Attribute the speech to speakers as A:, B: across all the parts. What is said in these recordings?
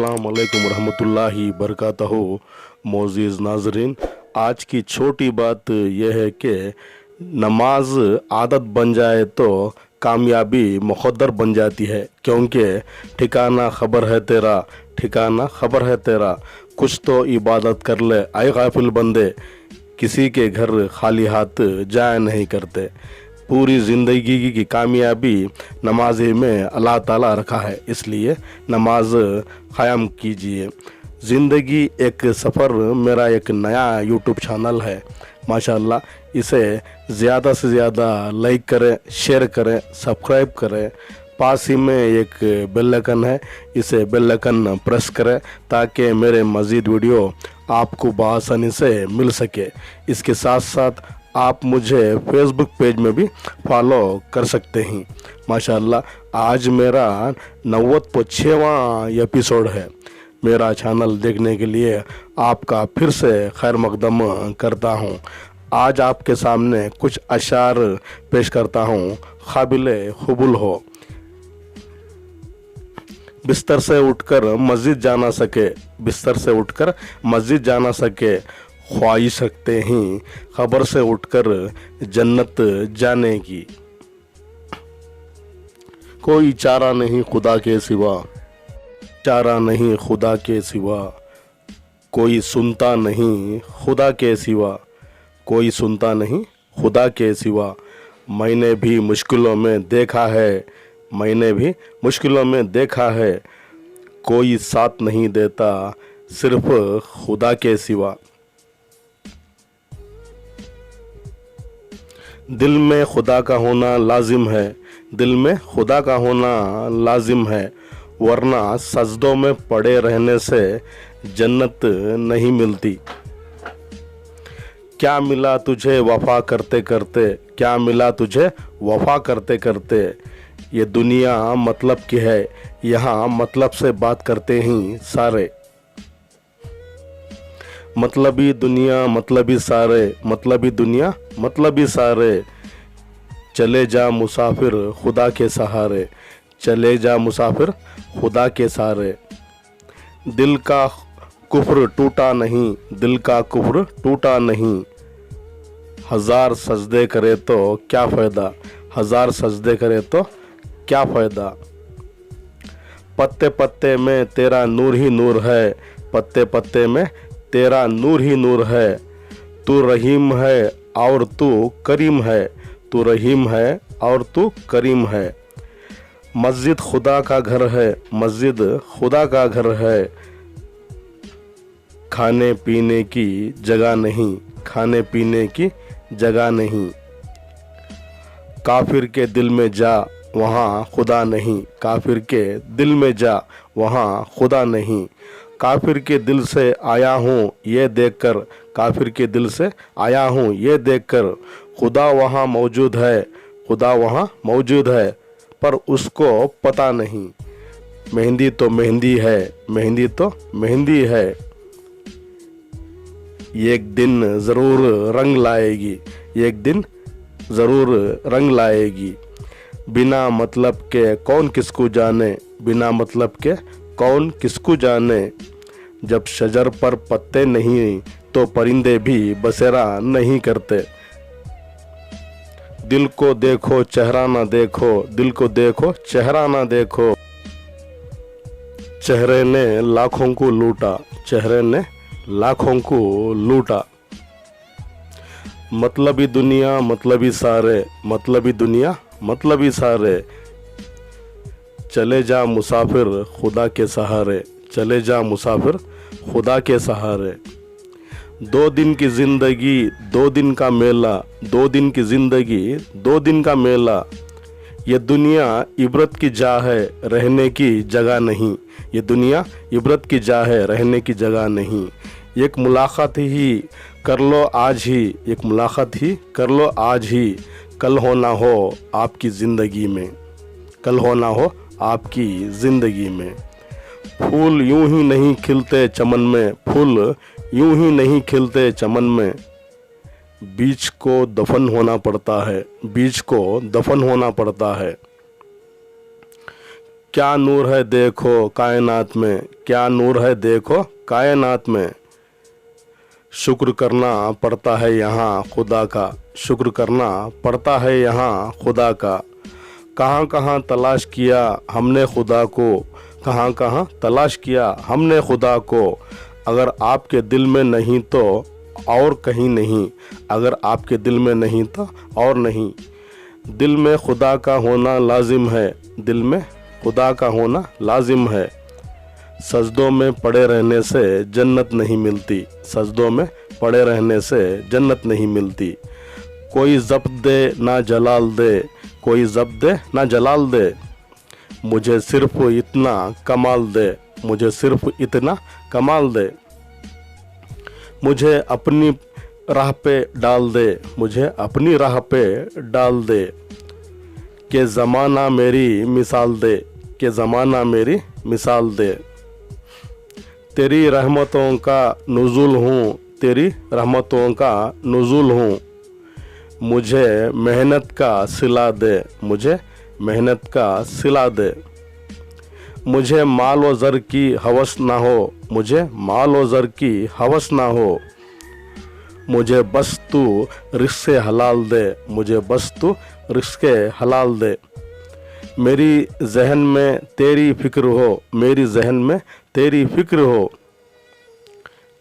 A: अस्सलाम वालेकुम रहमतुल्लाहि बरकातहू। मोअज़्ज़िज़ नाज़रीन, आज की छोटी बात यह है कि नमाज आदत बन जाए तो कामयाबी मुक़द्दर बन जाती है, क्योंकि ठिकाना खबर है तेरा, ठिकाना खबर है तेरा, कुछ तो इबादत कर ले आए गाफिल बंदे, किसी के घर खाली हाथ जाया नहीं करते। पूरी ज़िंदगी की कामयाबी नमाज में अल्लाह ताला रखा है, इसलिए नमाज क़याम कीजिए। ज़िंदगी एक सफ़र मेरा एक नया यूट्यूब चैनल है, माशाअल्लाह। इसे ज़्यादा से ज़्यादा लाइक करें, शेयर करें, सब्सक्राइब करें। पास ही में एक बेल आइकन है, इसे बेल आइकन प्रेस करें ताकि मेरे मज़ीद वीडियो आपको बआसानी से मिल सके। इसके साथ साथ आप मुझे फेसबुक पेज में भी फॉलो कर सकते हैं। माशाअल्लाह आज मेरा 96वां एपिसोड है। मेरा चैनल देखने के लिए आपका फिर से खैर मकदम करता हूँ। आज आपके सामने कुछ अशार पेश करता हूँ, काबिले क़बूल हो। बिस्तर से उठकर मस्जिद जाना सके, बिस्तर से उठकर मस्जिद जाना सके, ख्वाहिश रखते हैं खबर से उठकर जन्नत जाने की। कोई चारा नहीं खुदा के सिवा, चारा नहीं खुदा के सिवा, कोई सुनता नहीं खुदा के सिवा, कोई सुनता नहीं खुदा के सिवा। मैंने भी मुश्किलों में देखा है, मैंने भी मुश्किलों में देखा है, कोई साथ नहीं देता सिर्फ खुदा के सिवा। दिल में खुदा का होना लाजिम है, दिल में खुदा का होना लाजिम है, वरना सजदों में पड़े रहने से जन्नत नहीं मिलती। क्या मिला तुझे वफ़ा करते करते, क्या मिला तुझे वफ़ा करते करते, ये दुनिया मतलब की है, यहाँ मतलब से बात करते हैं सारे। मतलबी दुनिया मतलबी सारे, मतलबी दुनिया मतलबी सारे, चले जा मुसाफिर खुदा के सहारे, चले जा मुसाफिर खुदा के सहारे। दिल का कुफ्र टूटा नहीं, दिल का कुफ्र टूटा नहीं, हजार सजदे करे तो क्या फ़ायदा, हजार सजदे करे तो क्या फ़ायदा। पत्ते पत्ते में तेरा नूर ही नूर है, पत्ते पत्ते में तेरा नूर ही नूर है, तू रहीम है और तू करीम है, तू रहीम है और तू करीम है। मस्जिद खुदा का घर है, मस्जिद खुदा का घर है, खाने पीने की जगह नहीं, खाने पीने की जगह नहीं। काफिर के दिल में जा वहाँ खुदा नहीं, काफिर के दिल में जा वहाँ खुदा नहीं। काफिर के दिल से आया हूँ ये देखकर, काफिर के दिल से आया हूँ ये देखकर, खुदा वहाँ मौजूद है, खुदा वहाँ मौजूद है, पर उसको पता नहीं। मेहंदी तो मेहंदी है, मेहंदी तो मेहंदी है, एक दिन ज़रूर रंग लाएगी, एक दिन ज़रूर रंग लाएगी। बिना मतलब के कौन किसको जाने, बिना मतलब के कौन किसको जाने। जब शजर पर पत्ते नहीं तो परिंदे भी बसेरा नहीं करते। दिल को देखो चेहरा ना देखो, दिल को देखो चेहरा ना देखो, चेहरे ने लाखों को लूटा, चेहरे ने लाखों को लूटा। मतलबी दुनिया मतलबी सारे, मतलबी दुनिया मतलबी सारे, चले जा मुसाफिर खुदा के सहारे, चले जा मुसाफिर खुदा के सहारे। दो दिन की ज़िंदगी दो दिन का मेला, दो दिन की ज़िंदगी दो दिन का मेला, ये दुनिया इबरत की जा है रहने की जगह नहीं, ये दुनिया इबरत की जा है रहने की जगह नहीं। एक मुलाकात ही कर लो आज ही, एक मुलाकात ही कर लो आज ही, कल हो ना हो आपकी ज़िंदगी में, कल हो ना हो आपकी ज़िंदगी में। फूल यूं ही नहीं खिलते चमन में, फूल यूं ही नहीं खिलते चमन में, बीज को दफन होना पड़ता है, बीज को दफन होना पड़ता है। क्या नूर है देखो कायनात में, क्या नूर है देखो कायनात में। शुक्र करना पड़ता है यहाँ खुदा का, शुक्र करना पड़ता है यहाँ खुदा का। कहाँ कहाँ तलाश किया हमने खुदा को, कहाँ कहाँ तलाश किया हमने खुदा को। अगर आपके दिल में नहीं तो और कहीं नहीं, अगर आपके दिल में नहीं तो और नहीं। दिल में खुदा का होना लाजिम है, दिल में खुदा का होना लाजिम है। सजदों में पड़े रहने से जन्नत नहीं मिलती, सजदों में पड़े रहने से जन्नत नहीं मिलती। कोई ज़ब्त दे ना जलाल दे, कोई ज़ब्त दे ना जलाल दे। मुझे सिर्फ इतना कमाल दे, मुझे सिर्फ इतना कमाल दे। मुझे अपनी राह पे डाल दे, मुझे अपनी राह पे डाल दे। कि ज़माना मेरी मिसाल दे, कि ज़माना मेरी मिसाल दे। तेरी रहमतों का नुज़ुल हूँ, तेरी रहमतों का नुज़ुल हूँ। मुझे मेहनत का सिला दे, मुझे मेहनत का सिला दे। मुझे माल व ज़र की हवस ना हो, मुझे माल व ज़र की हवस ना हो। मुझे बस तू रिज़्क़े हलाल दे, मुझे बस तू रिज़्क़े हलाल दे। मेरी जहन में तेरी फ़िक्र हो, मेरी जहन में तेरी फ़िक्र हो।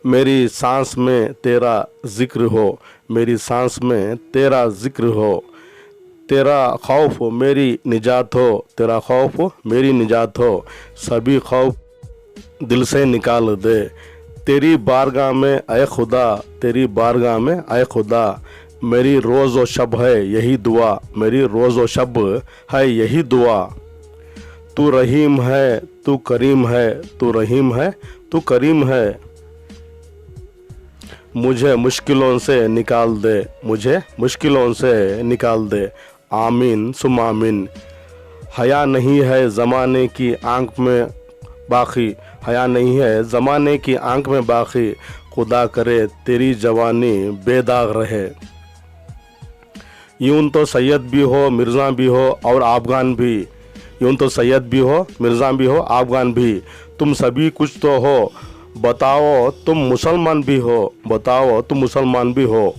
A: मेरी सांस में तेरा ज़िक्र हो, मेरी सांस में तेरा ज़िक्र हो। तेरा खौफ मेरी निजात हो, तेरा खौफ मेरी निजात हो। सभी खौफ दिल से निकाल दे। तेरी बारगाह में ऐ खुदा, तेरी बारगाह में ऐ खुदा। मेरी रोज़ व शब है यही दुआ, मेरी रोज़ व शब है यही दुआ। तू रहीम है, तू करीम है, तू रहीम है, तू करीम है। मुझे मुश्किलों से निकाल दे, मुझे मुश्किलों से निकाल दे। आमीन सुम आमीन। हया नहीं है ज़माने की आंख में बाकी, हया नहीं है ज़माने की आंख में बाकी। खुदा करे तेरी जवानी बेदाग रहे। यूं तो सैयद भी हो मिर्ज़ा भी हो और अफ़गान भी, यूं तो सैयद भी हो मिर्ज़ा भी हो अफ़गान भी। तुम सभी कुछ तो हो, बताओ तुम मुसलमान भी हो, बताओ तुम मुसलमान भी हो।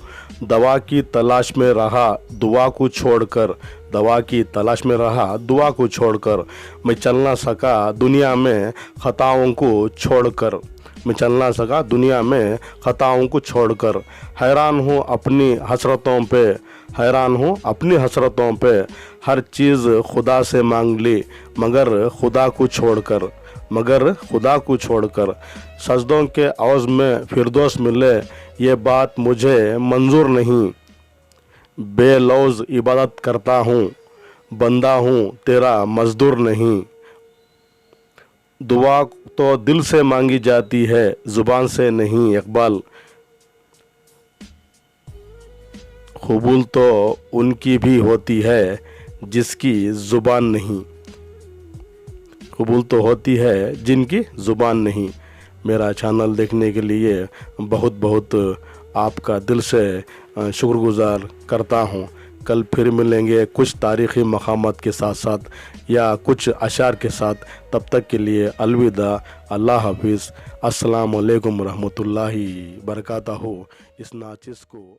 A: दवा की तलाश में रहा दुआ को छोड़कर, दवा की तलाश में रहा दुआ को छोड़कर। मैं चल ना सका दुनिया में ख़ताओं को छोड़कर, मैं चल ना सका दुनिया में ख़ताओं को छोड़कर। हैरान हूँ अपनी हसरतों पे, हैरान हूँ अपनी हसरतों पे। हर चीज़ खुदा से मांग ली मगर खुदा को छोड़कर, मगर खुदा को छोड़कर। सजदों के अवज़ में फिरदौस मिले ये बात मुझे मंजूर नहीं। बेलौज़ इबादत करता हूँ, बंदा हूँ तेरा मज़दूर नहीं। दुआ तो दिल से मांगी जाती है ज़ुबान से नहीं इकबाल। कबूल तो उनकी भी होती है जिसकी ज़ुबान नहीं, कबूल तो होती है जिनकी ज़ुबान नहीं। मेरा चैनल देखने के लिए बहुत बहुत आपका दिल से शुक्रगुज़ार करता हूँ। कल फिर मिलेंगे कुछ तारीख़ी मक़ामात के साथ साथ या कुछ अशार के साथ। तब तक के लिए अलविदा, अल्लाह हाफिज़, अस्सलामु अलैकुम रहमतुल्लाहि बरकातहू। इस नाचिज़ को